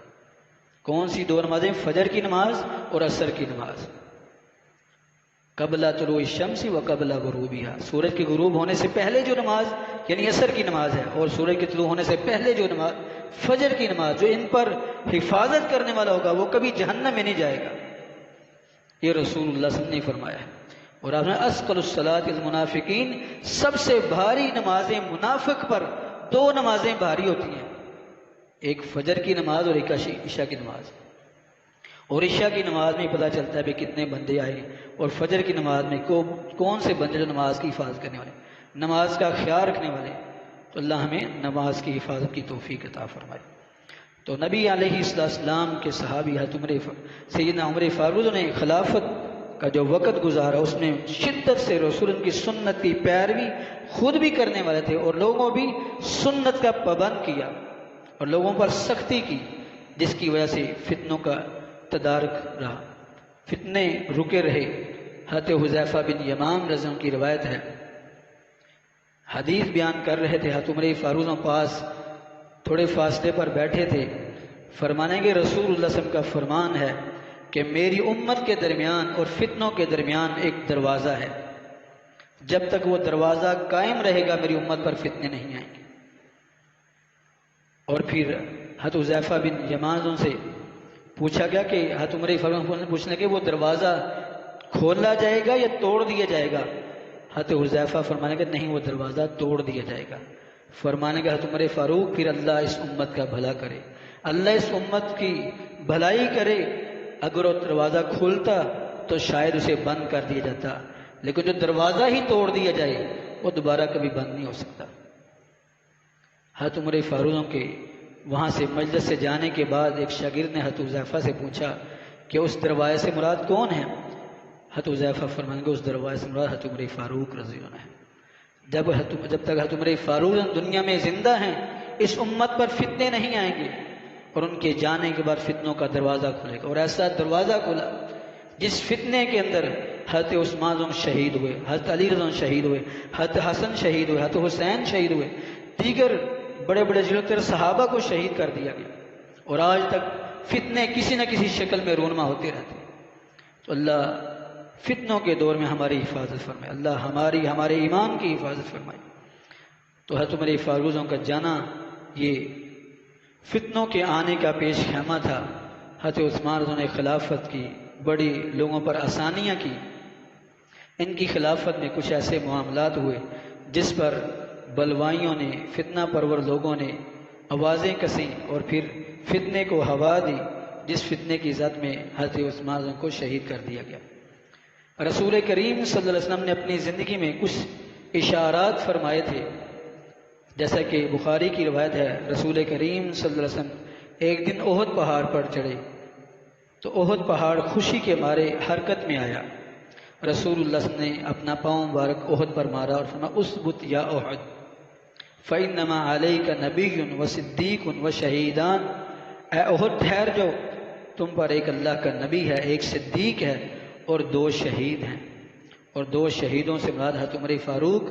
کون سی دو نمازیں؟ فجر کی نماز اور عصر کی نماز۔ قبل طلوع الشمس و قبل غروبها، سورج کے غروب ہونے سے پہلے جو نماز یعنی عصر کی نماز ہے، اور سورج کے طلوع ہونے سے پہلے جو نماز فجر کی نماز، جو ان پر حفاظت کرنے والا ہوگا وہ کبھی جہنم میں نہیں جائے گا، یہ رسول اللہ صلی اللہ علیہ وسلم نے فرمایا ہے۔ اور آپ نے اثقل الصلاۃ المنافقین، سب سے بھاری نمازیں منافق پر دو نمازیں بھاری ہوتی ہیں، ایک فجر کی نماز اور ایک عشاء کی نماز۔ اور عشاء کی نماز میں پتہ چلتا ہے کہ کتنے بندے آئے، اور فجر کی نماز میں کون سے بندے جو نماز کی حفاظت کرنے والے، نماز کا خیال رکھنے والے۔ تو اللہ ہمیں نماز کی حفاظت کی توفیق عطا فرمائے۔ تو نبی علیہ السلام کے صحابی سیدنا عمر فاروق نے خلافت کا جو وقت گزارا اس میں شدت سے رسول کی سنت کی پیروی خود بھی کرنے والے تھے، اور لوگوں بھی سنت کا پابند کیا اور لوگوں پر سختی کی، جس کی وجہ سے فتنوں کا تدارک رہا، فتنے رکے رہے۔ حضرت حذیفہ بن یمان رضی اللہ عنہ کی روایت ہے، حدیث بیان کر رہے تھے، حضرت عمر فاروق پاس تھوڑے فاصلے پر بیٹھے تھے، فرمانے کے رسول اللہ صلی اللہ علیہ وسلم کا فرمان ہے کہ میری امت کے درمیان اور فتنوں کے درمیان ایک دروازہ ہے، جب تک وہ دروازہ قائم رہے گا میری امت پر فتنے نہیں آئیں گے۔ اور پھر حضرت حذیفہ بن یمان سے پوچھا گیا کہ حضرت عمر فاروق نے پوچھنے کہ وہ دروازہ کھولا جائے گا یا توڑ دیا جائے گا؟ حضرت حذیفہ فرمانے کہ نہیں، وہ دروازہ توڑ دیا جائے گا۔ فرمانے کہ حضرت عمر فاروق پھر اللہ اس امت کا بھلا کرے، اللہ اس امت کی بھلائی کرے، اگر وہ دروازہ کھولتا تو شاید اسے بند کر دیا جاتا، لیکن جو دروازہ ہی توڑ دیا جائے وہ دوبارہ کبھی بند نہیں ہو سکتا۔ حضرت عمر فاروق کے وہاں سے مجلس سے جانے کے بعد ایک شاگرد نے حضرت حذیفہ سے پوچھا کہ اس دروازے سے مراد کون ہے؟ حضرت حذیفہ فرمائیں گے اس دروازے سے مراد حضرت عمر فاروق رضی اللہ عنہ ہے۔ جب تک حضرت عمر فاروق دنیا میں زندہ ہیں اس امت پر فتنے نہیں آئیں گے، اور ان کے جانے کے بعد فتنوں کا دروازہ کھلے گا۔ اور ایسا دروازہ کھلا جس فتنے کے اندر حضرت عثمان رضی اللہ عنہ شہید ہوئے، حضرت علی رضی اللہ عنہ شہید ہوئے، حضرت حسن شہید ہوئے، حضرت حسین شہید ہوئے، دیگر بڑے بڑے جلوتر صحابہ کو شہید کر دیا گیا، اور آج تک فتنے کسی نہ کسی شکل میں رونما ہوتے رہتے ہیں۔ تو اللہ فتنوں کے دور میں ہماری حفاظت فرمائے، اللہ ہمارے ایمان کی حفاظت فرمائے۔ تو حضرت عمر فاروق کا جانا یہ فتنوں کے آنے کا پیش خیمہ تھا۔ حضرت عثمان رضی اللہ عنہ نے خلافت کی، بڑی لوگوں پر آسانیاں کی، ان کی خلافت میں کچھ ایسے معاملات ہوئے جس پر بلوائیوں نے، فتنہ پرور لوگوں نے آوازیں کسیں اور پھر فتنے کو ہوا دی، جس فتنے کی زد میں حضرت عثمان کو شہید کر دیا گیا۔ رسول کریم صلی اللہ علیہ وسلم نے اپنی زندگی میں کچھ اشارات فرمائے تھے، جیسا کہ بخاری کی روایت ہے، رسول کریم صلی اللہ علیہ وسلم ایک دن احد پہاڑ پر چڑھے تو احد پہاڑ خوشی کے مارے حرکت میں آیا۔ رسول اللہ صلی اللہ علیہ وسلم نے اپنا پاؤں مبارک احد پر مارا اور فرمایا اثبت یا احد فإنما علیک نبی و صدیق و شہیدان، اے احد ٹھہر جاؤ، تم پر ایک اللہ کا نبی ہے، ایک صدیق ہے اور دو شہید ہیں۔ اور دو شہیدوں سے مراد حضرت عمر فاروق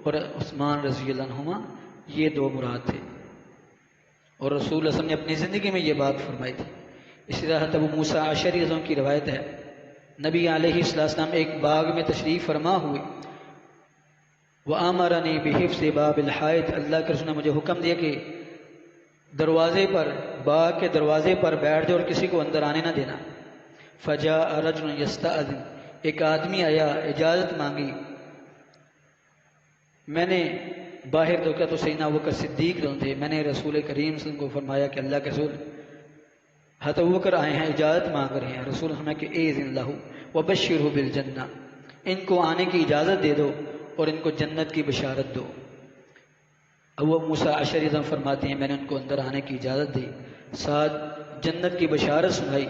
اور عثمان رضی اللہ عنہما، یہ دو مراد تھے۔ اور رسول اللہ صلی اللہ علیہ وسلم نے اپنی زندگی میں یہ بات فرمائی تھی۔ اسی طرح حضرت ابو موسیٰ اشعری رضی اللہ عنہ کی روایت ہے، نبی علیہ السلام ایک باغ میں تشریف فرما ہوئے، وَآمَرَنِي بِحِفْظِ بَابِ الْحَائِطِ، اللہ کے رسول نے مجھے حکم دیا کہ دروازے پر، باغ کے دروازے پر بیٹھ جاؤ اور کسی کو اندر آنے نہ دینا۔ فَجَاءَ رَجُلٌ يَسْتَأْذِنُ، ایک آدمی آیا، اجازت مانگی، میں نے باہر دیکھا تو سیدنا ابوبکر صدیق رضی اللہ عنہ تھے، میں نے رسول کریم صلی اللہ علیہ وسلم کو فرمایا کہ اللہ کے رسول حضرت ابوبکر آئے ہیں، اجازت مانگ رہے ہیں۔ رسول اللہ کہ اذن لہ وبشرہ بالجنہ، ان کو آنے کی اجازت دے دو اور ان کو جنت کی بشارت دو۔ ابو موسیٰ اشعری رضی اللہ عنہ فرماتے ہیں میں نے ان کو اندر آنے کی اجازت دی، ساتھ جنت کی بشارت سنائی،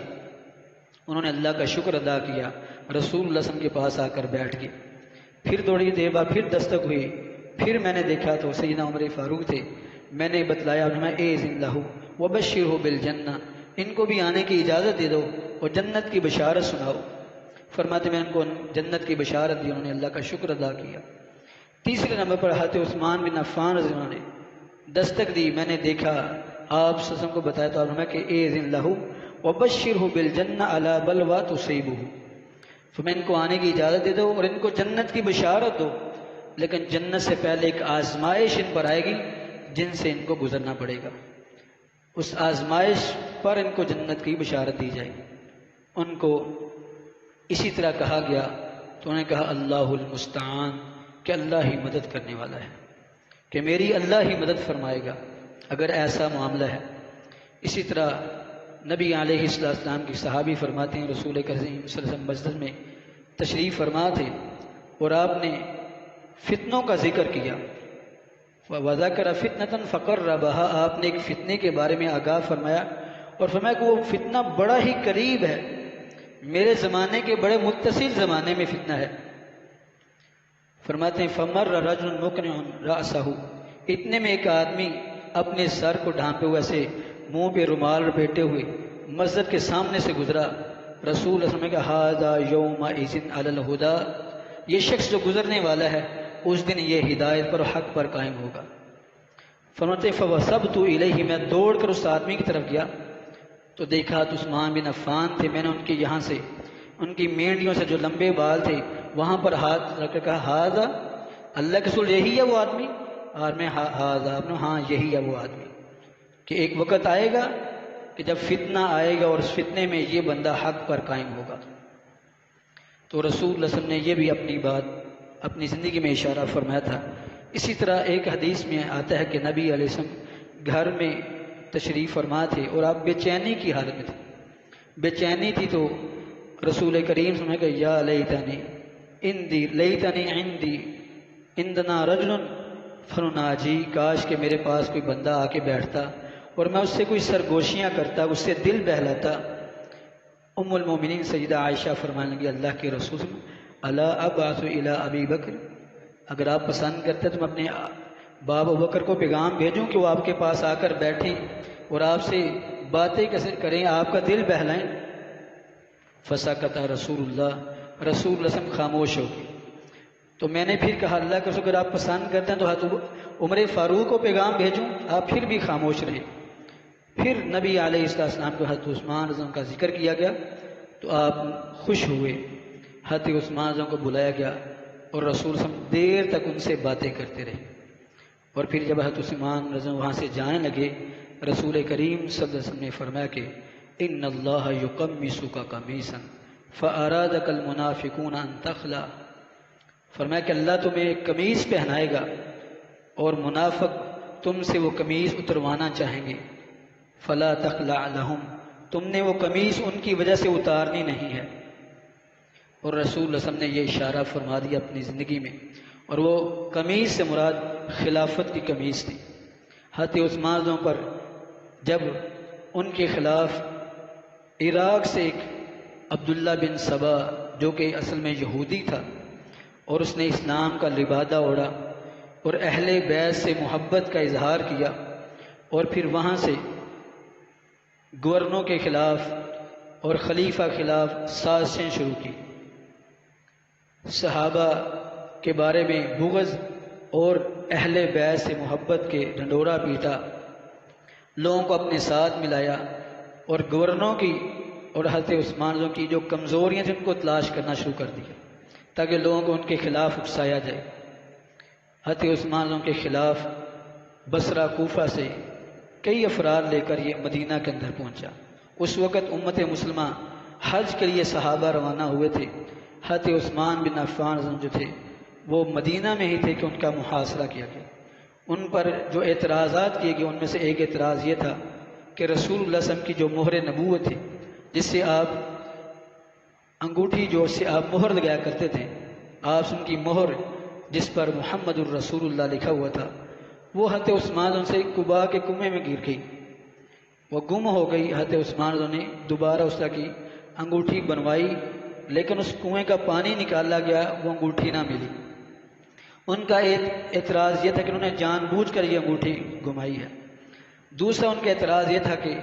انہوں نے اللہ کا شکر ادا کیا۔ رسول اللہ صلی اللہ علیہ وسلم کے پاس آ کر بیٹھ گئے. پھر تھوڑی دیر بعد پھر دستک ہوئی. پھر میں نے دیکھا تو سیدنا عمر فاروق تھے. میں نے بتلایا انہیں اذن لہ وبشرہ بالجنہ، ان کو بھی آنے کی اجازت دے دو اور جنت کی بشارت سناؤ. فرماتے میں ان کو جنت کی بشارت دی، انہوں نے اللہ کا شکر ادا کیا. تیسرے نمبر پر حضرت عثمان بن عفان رضی اللہ عنہ نے دستک دی. میں نے دیکھا آپ صلی اللہ علیہ وسلم کو بتایا تو آپ نے کہ اذن لہ وبشرہ بالجنہ علی بلوی تصیبہ، تو میں ان کو آنے کی اجازت دے دو اور ان کو جنت کی بشارت دو، لیکن جنت سے پہلے ایک آزمائش ان پر آئے گی جن سے ان کو گزرنا پڑے گا. اس آزمائش پر ان کو جنت کی بشارت دی جائے گی. ان کو اسی طرح کہا گیا تو انہوں نے کہا اللہ المستعان، کہ اللہ ہی مدد کرنے والا ہے، کہ میری اللہ ہی مدد فرمائے گا اگر ایسا معاملہ ہے. اسی طرح نبی علیہ السلام کی صحابی فرماتے ہیں رسول کریم صلی اللہ علیہ وسلم مسجد میں تشریف فرما تھے اور آپ نے فتنوں کا ذکر کیا. وَذَكَرَ فِتْنَةً فَقَرَّبَهَا، آپ نے ایک فتنے کے بارے میں آگاہ فرمایا اور فرمایا کہ وہ فتنہ بڑا ہی قریب ہے، میرے زمانے کے بڑے متصل زمانے میں فتنہ ہے. فرماتے ہیں فَمَرَّ رَجُلٌ مُقْنِعٌ رَأْسَهُ، اتنے میں ایک آدمی اپنے سر کو ڈھانپے ہوئے سے منہ پہ رومال لپیٹے ہوئے مسجد کے سامنے سے گزرا. رسول اللہ صلی اللہ علیہ وسلم نے کہا هَذَا يَوْمَئِذٍ عَلَى الْهُدَىٰ، یہ شخص جو گزرنے والا ہے اس دن یہ ہدایت پر حق پر قائم ہوگا. فرماتے ہیں فَوَثَبْتُ إِلَيْهِ، میں دوڑ کر اس آدمی کی طرف گیا تو دیکھا تو عثمان بن عفان تھے. میں نے ان کے یہاں سے ان کی مینڈیوں سے جو لمبے بال تھے وہاں پر ہاتھ رکھ کر کہا ہاذا، اللہ کے رسول یہی ہے وہ آدمی؟ اور میں ہاذا، ہاں یہی ہے وہ آدمی، کہ ایک وقت آئے گا کہ جب فتنہ آئے گا اور اس فتنے میں یہ بندہ حق پر قائم ہوگا. تو رسول اللہ صلی اللہ علیہ وسلم نے یہ بھی اپنی بات اپنی زندگی میں اشارہ فرمایا تھا. اسی طرح ایک حدیث میں آتا ہے کہ نبی علیہ السلام گھر میں تشریف فرما تھے اور آپ بے چینی کی حالت میں تھے. بے چینی تھی تو رسول کریم صلی اللہ علیہ وسلم نے کہا یا لیتنی عندی عندنا رجل فنناجی، کاش کہ میرے پاس کوئی بندہ آ کے بیٹھتا اور میں اس سے کوئی سرگوشیاں کرتا، اس سے دل بہلاتا. ام المومنین سیدہ عائشہ فرمانے لگی اللہ کے رسول الا ابعث الی ابی بکر، اگر آپ پسند کرتے تو میں اپنے باب ابو بکر کو پیغام بھیجوں کہ وہ آپ کے پاس آ کر بیٹھیں اور آپ سے باتیں کیسے کریں، آپ کا دل بہلائیں. فسکت رسول اللہ صلی اللہ علیہ وسلم خاموش ہو گئے. تو میں نے پھر کہا اللہ کے رسول اگر آپ پسند کرتے ہیں تو حضرت عمر فاروق کو پیغام بھیجوں، آپ پھر بھی خاموش رہے. پھر نبی علیہ السلام کو حضرت عثمان رضی اللہ عنہ کا ذکر کیا گیا تو آپ خوش ہوئے. حضرت عثمان رضی اللہ عنہ کو بلایا گیا اور رسول صلی اللہ علیہ وسلم دیر تک ان سے باتیں کرتے رہے. اور پھر جب حضرت عثمان رضی اللہ عنہ وہاں سے جانے لگے رسول کریم صلی اللہ علیہ وسلم نے فرمایا کہ ان اللہ یقمصک قمیصا فارادک المنافقون ان تخلع، فرمایا کہ اللہ تمہیں ایک قمیص پہنائے گا اور منافق تم سے وہ قمیص اتروانا چاہیں گے. فلا تخلع لہم، تم نے وہ قمیص ان کی وجہ سے اتارنی نہیں ہے. اور رسول اللہ صلی اللہ علیہ وسلم نے یہ اشارہ فرما دیا اپنی زندگی میں، اور وہ قمیص سے مراد خلافت کی قمیص تھی. حضرت عثمان پر جب ان کے خلاف عراق سے ایک عبداللہ بن سبا جو کہ اصل میں یہودی تھا اور اس نے اسلام کا لبادہ اوڑھا اور اہل بیت سے محبت کا اظہار کیا اور پھر وہاں سے گورنوں کے خلاف اور خلیفہ خلاف سازشیں شروع کی، صحابہ کے بارے میں بغض اور اہل بیت سے محبت کے ڈھنڈورا پیٹا، لوگوں کو اپنے ساتھ ملایا اور گورنوں کی اور حضرت عثمان کی جو کمزوریاں تھیں ان کو تلاش کرنا شروع کر دیا تاکہ لوگوں کو ان کے خلاف اکسایا جائے. حضرت عثمان کے خلاف بصرہ کوفہ سے کئی افراد لے کر یہ مدینہ کے اندر پہنچا. اس وقت امت مسلمہ حج کے لیے صحابہ روانہ ہوئے تھے. حضرت عثمان بن عفان جو تھے وہ مدینہ میں ہی تھے کہ ان کا محاصرہ کیا گیا. ان پر جو اعتراضات کیے گئے ان میں سے ایک اعتراض یہ تھا کہ رسول اللہ صلی اللہ علیہ وسلم کی جو مہر نبوت تھی جس سے آپ انگوٹھی جو سے آپ مہر لگایا کرتے تھے، آپ ان کی مہر جس پر محمد الرسول اللہ لکھا ہوا تھا وہ حضرت عثمان سے قباء کے کنویں میں گر گئی، وہ گم ہو گئی. حضرت عثمان نے دوبارہ اس طرح کی انگوٹھی بنوائی، لیکن اس کنویں کا پانی نکالا گیا، وہ انگوٹھی نہ ملی۔ ان کا ایک اعتراض یہ تھا کہ انہوں نے جان بوجھ کر یہ انگوٹھی گمائی ہے۔ دوسرا ان کا اعتراض یہ تھا کہ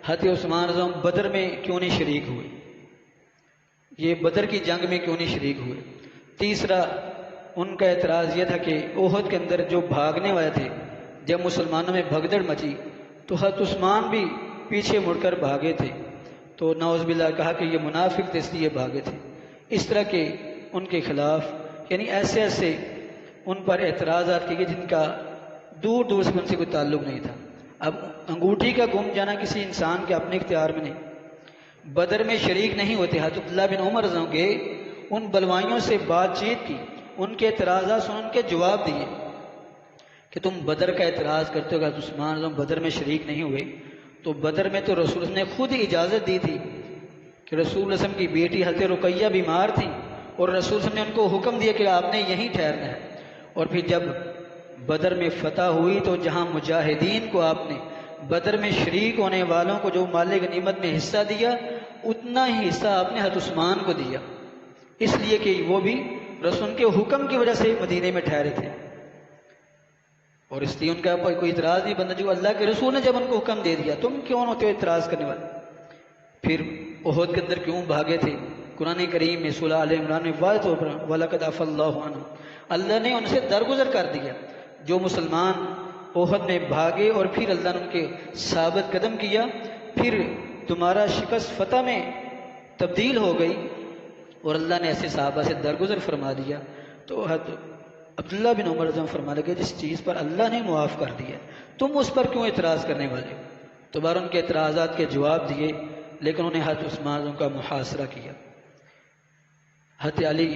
حضرت عثمان رضی اللہ عنہ بدر میں کیوں نہیں شریک ہوئے، یہ بدر کی جنگ میں کیوں نہیں شریک ہوئے۔ تیسرا ان کا اعتراض یہ تھا کہ احد کے اندر جو بھاگنے والے تھے، جب مسلمانوں میں بھگدڑ مچی تو حضرت عثمان بھی پیچھے مڑ کر بھاگے تھے، تو نعوذ باللہ کہا کہ یہ منافق تھے اس لیے بھاگے تھے۔ اس طرح کے ان کے خلاف یعنی ایسے ایسے ان پر اعتراضات کیے گئے جن کا دور دور سے ان سے کوئی تعلق نہیں تھا۔ اب انگوٹھی کا گم جانا کسی انسان کے اپنے اختیار میں نہیں۔ بدر میں شریک نہیں ہوتے، حضرت عبداللہ بن عمر رضی اللہ عنہ کے ان بلوائیوں سے بات چیت کی، ان کے اعتراضات سن ان کے جواب دیے کہ تم بدر کا اعتراض کرتے ہو کہ حضرت عثمان رضی اللہ عنہ بدر میں شریک نہیں ہوئے، تو بدر میں تو رسول اللہ نے خود ہی اجازت دی تھی کہ رسول اللہ علیہ وسلم کی بیٹی حضرت رقیہ بیمار تھی اور رسول اللہ نے ان کو حکم دیا کہ آپ نے یہیں ٹھہرنا ہے۔ اور پھر جب بدر میں فتح ہوئی تو جہاں مجاہدین کو آپ نے بدر میں شریک ہونے والوں کو جو مال غنیمت میں حصہ دیا، اتنا ہی حصہ آپ نے حضرت عثمان کو دیا، اس لیے کہ وہ بھی رسول کے حکم کی وجہ سے مدینے میں ٹھہرے تھے، اور اس لیے ان کا کوئی اعتراض نہیں بنتا۔ جو اللہ کے رسول نے جب ان کو حکم دے دیا، تم کیوں ہوتے ہو اعتراض کرنے والے؟ پھر احد کے اندر کیوں بھاگے تھے؟ قرآن کریم میں سورہ آل عمران میں واضح طور پر وَلَقَدْ عَفَا اللَّهُ عَنْهُمْ، اللہ نے ان سے درگزر کر دیا۔ جو مسلمان احد میں بھاگے اور پھر اللہ نے ان کے ثابت قدم کیا، پھر تمہارا شکست فتح میں تبدیل ہو گئی اور اللہ نے ایسے صحابہ سے درگزر فرما دیا۔ تو عبداللہ بن عمر رضی اللہ عنہ فرما لگے جس چیز پر اللہ نے معاف کر دیا تم اس پر کیوں اعتراض کرنے والے ہو؟ تو بار ان کے اعتراضات کے جواب دیے، لیکن انہیں حضرت عثمان رضی اللہ عنہ کا محاصرہ کیا۔ حضرت علی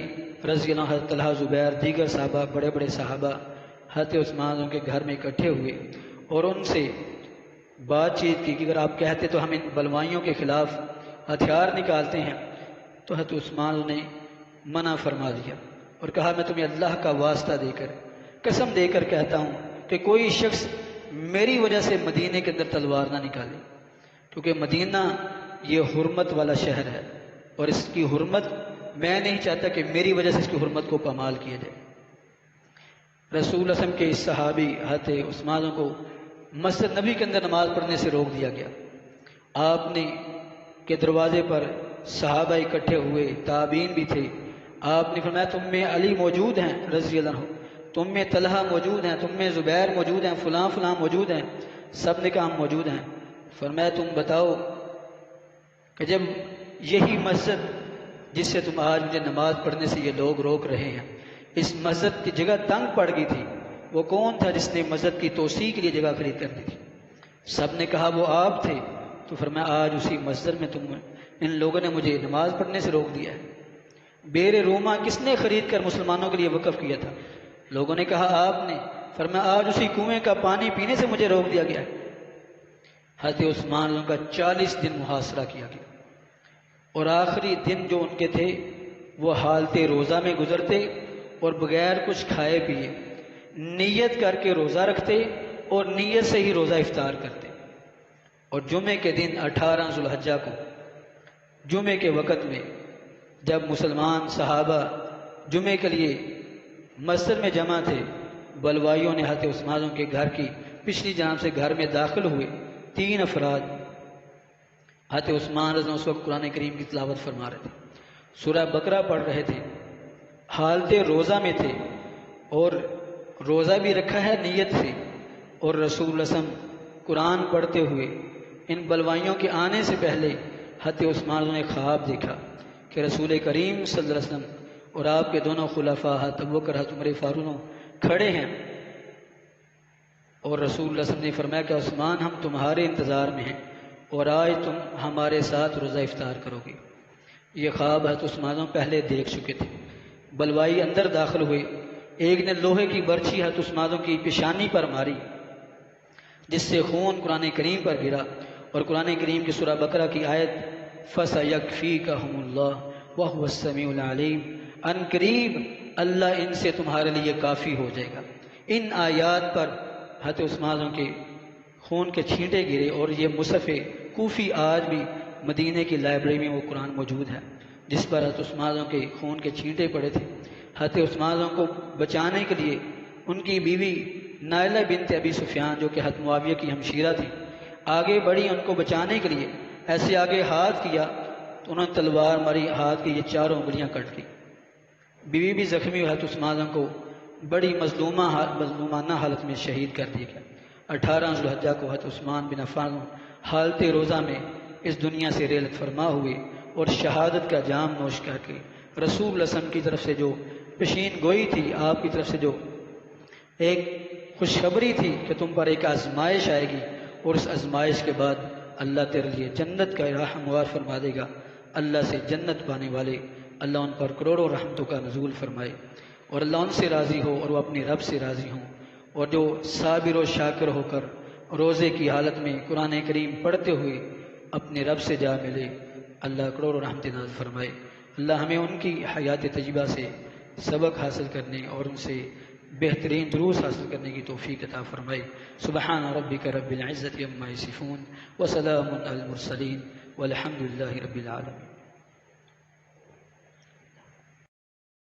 رضی اللہ عنہ، حضرت طلحہ، زبیر، دیگر صحابہ، بڑے بڑے صحابہ حضرت عثمان رضی اللہ عنہ کے گھر میں اکٹھے ہوئے اور ان سے بات چیت کی کہ اگر آپ کہتے تو ہم ان بلوائیوں کے خلاف ہتھیار نکالتے ہیں، تو حضرت عثمان نے منع فرما دیا اور کہا میں تمہیں اللہ کا واسطہ دے کر قسم دے کر کہتا ہوں کہ کوئی شخص میری وجہ سے مدینے کے اندر تلوار نہ نکالے، کیونکہ مدینہ یہ حرمت والا شہر ہے اور اس کی حرمت میں نہیں چاہتا کہ میری وجہ سے اس کی حرمت کو پامال کیا جائے۔ رسول اللہ صلی اللہ علیہ وسلم کے اس صحابی حضرت عثمان کو مسجد نبی کے اندر نماز پڑھنے سے روک دیا گیا۔ آپ نے کے دروازے پر صحابہ اکٹھے ہوئے، تابعین بھی تھے۔ آپ نے فرمایا تم میں علی موجود ہیں رضی اللہ عنہ، تم میں طلحہ موجود ہیں، تم میں زبیر موجود ہیں، فلاں فلاں موجود ہیں، سب نے کہا ہم موجود ہیں۔ فرمایا تم بتاؤ کہ جب یہی مسجد جس سے تم آج مجھے نماز پڑھنے سے یہ لوگ روک رہے ہیں، اس مسجد کی جگہ تنگ پڑ گئی تھی، وہ کون تھا جس نے مسجد کی توسیع کے لیے جگہ خرید کر دی تھی؟ سب نے کہا وہ آپ تھے۔ تو فرمایا آج اسی مسجد میں ان لوگوں نے مجھے نماز پڑھنے سے روک دیا ہے۔ بیر روما کس نے خرید کر مسلمانوں کے لیے وقف کیا تھا؟ لوگوں نے کہا آپ نے۔ فرمایا آج اسی کنویں کا پانی پینے سے مجھے روک دیا گیا ہے۔ حضرت عثمان کا 40 دن محاصرہ کیا گیا اور آخری دن جو ان کے تھے وہ حالت روزہ میں گزرتے اور بغیر کچھ کھائے پیے نیت کر کے روزہ رکھتے اور نیت سے ہی روزہ افطار کرتے، اور جمعے کے دن 18 ذو الحجہ کو جمعے کے وقت میں جب مسلمان صحابہ جمعے کے لیے مسجد میں جمع تھے، بلوائیوں نے حضرت عثمان کے گھر کی پچھلی جانب سے گھر میں داخل ہوئے 3 افراد۔ حضرت عثمان رضی اللہ عنہ اس وقت قرآن کریم کی تلاوت فرما رہے تھے، سورہ بقرہ پڑھ رہے تھے، حالت روزہ میں تھے اور روزہ بھی رکھا ہے نیت سے، اور رسول اللہ صلی اللہ علیہ وسلم قرآن پڑھتے ہوئے ان بلوائیوں کے آنے سے پہلے حضرت عثمان نے خواب دیکھا کہ رسول کریم صلی اللہ علیہ وسلم اور آپ کے دونوں خلفاء حضرت ابوبکر حضرت عمر فاروق کھڑے ہیں، اور رسول اللہ صلی اللہ علیہ وسلم نے فرمایا کہ عثمان ہم تمہارے انتظار میں ہیں اور آج تم ہمارے ساتھ روزہ افطار کرو گے۔ یہ خواب حضرت عثمان پہلے دیکھ چکے تھے۔ بلوائی اندر داخل ہوئے، ایک نے لوہے کی برچھی حضرت عثمان کی پیشانی پر ماری جس سے خون قرآن کریم پر گرا، اور قرآن کریم کی سورہ بقرہ کی آیت فَسَيَكْفِيكَهُمُ اللَّهُ وَهُوَ السَّمِيعُ الْعَلِيمُ، ان قریب اللہ ان سے تمہارے لیے کافی ہو جائے گا۔ ان آیات پر حضرت عثمان کے خون کے چھینٹے گرے، اور یہ مصحف کوفی آج بھی مدینے کی لائبریری میں وہ قرآن موجود ہے۔ جس پر حضرت عثمان کے خون کے چھینٹے پڑے تھے۔ حضرت عثمان کو بچانے کے لیے ان کی بیوی نائلہ بنت ابی سفیان جو کہ حضرت معاویہ کی ہمشیرہ تھی آگے بڑھی ان کو بچانے کے لیے، ایسے آگے ہاتھ کیا تو انہوں نے تلوار ماری، ہاتھ کی یہ چاروں انگلیاں کٹ گئی۔ بیوی بھی زخمی ہوئی، حضرت عثمان کو بڑی مظلومانہ حالت میں شہید کر دیا گیا۔ 18 ذوالحجہ کو حضرت عثمان بن عفان حالت روزہ میں اس دنیا سے رحلت فرما ہوئے اور شہادت کا جام نوش کر کے رسول اللہ صلی اللہ علیہ وسلم کی طرف سے جو پیشین گوئی تھی، آپ کی طرف سے جو ایک خوشخبری تھی کہ تم پر ایک آزمائش آئے گی اور اس آزمائش کے بعد اللہ تیرے لیے جنت کا راہ ہموار فرما دے گا، اللہ سے جنت پانے والے اللہ ان پر کروڑوں رحمتوں کا نزول فرمائے اور اللہ ان سے راضی ہو اور وہ اپنے رب سے راضی ہوں، اور جو صابر و شاکر ہو کر روزے کی حالت میں قرآن کریم پڑھتے ہوئے اپنے رب سے جا ملے، اللہ کروڑوں رحمتیں نازل فرمائے۔ اللہ ہمیں ان کی حیات طیبہ سے سبق حاصل کرنے اور ان سے بہترین دروس حاصل کرنے کی توفیق عطا فرمائے۔ سبحان ربک رب العزت عما یصفون وسلام علی المرسلین والحمد للہ رب العالمین۔